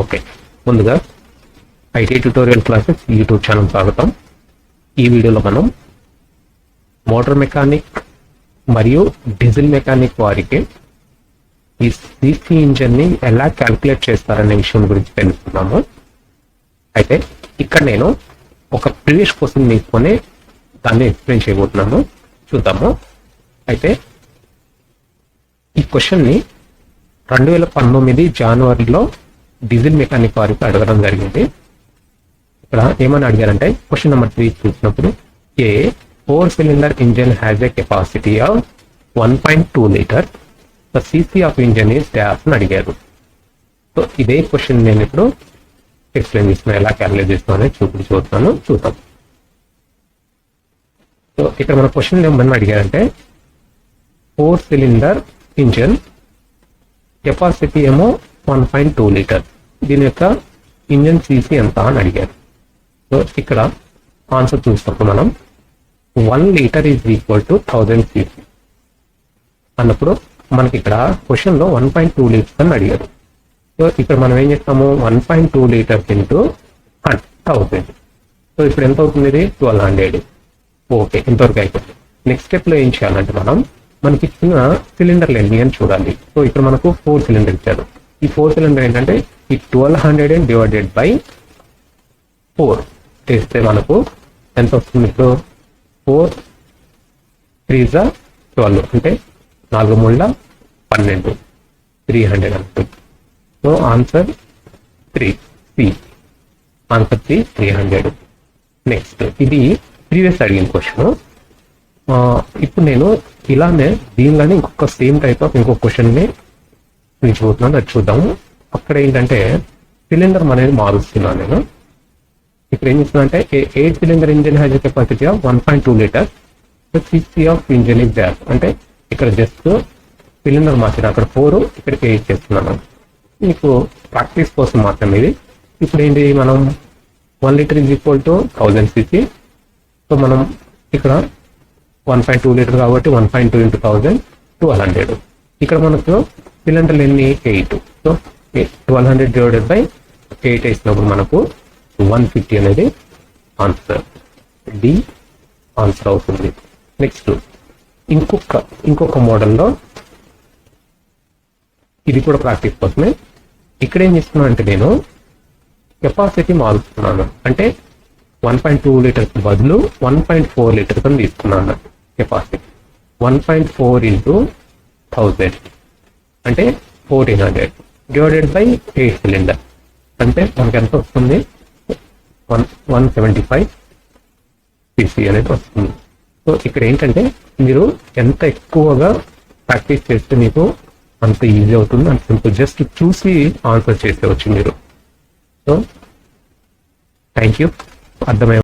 Okay, ముందుగా IT tutorial classes YouTube channel స్వాగతం. ఈ వీడియోలో మనం మోటార్ మెకానిక్ మరియు డీజిల్ మెకానిక్ వారికి ఈ సిసి ఇంజన్ని ఎలా క్యాల్కులేట్ చేస్తారనే విషయం గురించి తెలుసుకున్నాము. అయితే ఇక్కడ నేను ఒక ప్రీవియస్ క్వశ్చన్ తీసుకొని దాన్ని ఎక్స్ప్లెయిన్ చేయబోతున్నాను, చూద్దాము. అయితే ఈ క్వశ్చన్ని 2019 జనవరిలో డీజిల్ మెకానిక్ వారికి అడగడం జరిగింది. ఇక్కడ ఏమని అడిగారంటే క్వశ్చన్ నెంబర్ 3 చూసినప్పుడు ఏ 4-cylinder engine has a capacity of 1.2 litre, the CC of engine is dash అని అడిగారు. సో ఇదే క్వశ్చన్ నేను ఇప్పుడు ఎక్స్ప్లెయిన్ చేస్తున్నా, ఎలా క్యాలిక్యులేట్ చేస్తున్నాను చూద్దాం. సో ఇక్కడ మన క్వశ్చన్ ఏమని అడిగారంటే 4-cylinder ఇంజిన్ కెపాసిటీ ఏమో 1.2 లీటర్, దీని యొక్క ఇంజిన్ సిసి ఎంత అని అడిగారు. సో ఇక్కడ ఆన్సర్ చూసినప్పుడు మనం 1 litre is equal to 1000 CC అన్నప్పుడు మనకి ఇక్కడ క్వశ్చన్లో 1.2 లీటర్స్ అని అడిగారు. సో ఇక్కడ మనం ఏం చేస్తాము, 1.2 లీటర్స్ ఇంటూ 1000. సో ఇప్పుడు ఎంత అవుతుంది, ఇది 1200. ఓకే, ఇంతవరకు అయిపోతుంది. నెక్స్ట్ స్టెప్లో ఏం చేయాలంటే మనకి ఇచ్చిన సిలిండర్లు ఎన్ని అని చూడాలి. సో ఇక్కడ మనకు 4 సిలిండర్ ఇచ్చారు. ఈ 4 సిలిండర్ ఏంటంటే ఈ 1200 డివైడెడ్ బై 4 చేస్తే మనకు ఎంత వస్తుంది, ఇప్పుడు 4 3 12 అంటే 4 3 12 300 అనుకుంటుంది. So answer 3 C, answer 300. Next ఇది ప్రీవియస్ అడిగిన క్వశ్చన్. ఇప్పుడు నేను ఇలానే దీనిలోనే ఇంకొక సేమ్ టైప్ ఆఫ్ ఇంకొక క్వశ్చన్ని చూపించబోతున్నాను, అది చూద్దాము. అక్కడ ఏంటంటే సిలిండర్ అనేది మారుస్తున్నాను నేను. ఇక్కడ ఏం చేస్తున్నా అంటే 8-cylinder engine has capacity of 1.2 litre, CC of engine is dash అంటే ఇక్కడ జస్ట్ సిలిండర్ మార్చిన, అక్కడ 4 ఇక్కడ 8 చేస్తున్నాను. మీకు ప్రాక్టీస్ కోసం మాత్రమే ఇది. ఇప్పుడు ఏంటి, మనం 1 litre is equal to 1000 CC. So మనం ఇక్కడ 1.2 లీటర్ కాబట్టి 1.2 ఇంటూ 1000 1200. ఇక్కడ మనకు సిలిండర్లు ఎన్ని, 8. సో 1200 డివైడెడ్ బై 8 వేసినప్పుడు మనకు 150 అనేది ఆన్సర్, డి ఆన్సర్ అవుతుంది. నెక్స్ట్ ఇంకొక మోడల్లో, ఇది కూడా ప్రాక్టీస్ కోసమే. ఇక్కడ ఏం చేస్తున్నాను అంటే నేను కెపాసిటీ మారుస్తున్నాను, అంటే 1.2 లీటర్స్ బదులు 1.4 లీటర్స్ అని తీసుకున్నాను కెపాసిటీ. 1.4 ఇంటూ 1000 అంటే 1400 డివైడెడ్ బై 8 సిలిండర్ అంటే మనకి ఎంత వస్తుంది, 175 సిసి అనేది వస్తుంది. సో ఇక్కడ ఏంటంటే మీరు ఎంత ఎక్కువగా ప్రాక్టీస్ చేస్తే మీకు అంత ఈజీ అవుతుంది, అంత సింపుల్. జస్ట్ చూసి ఆన్సర్ చేసేవచ్చు మీరు. సో థ్యాంక్ యూ, అర్థమయ్యే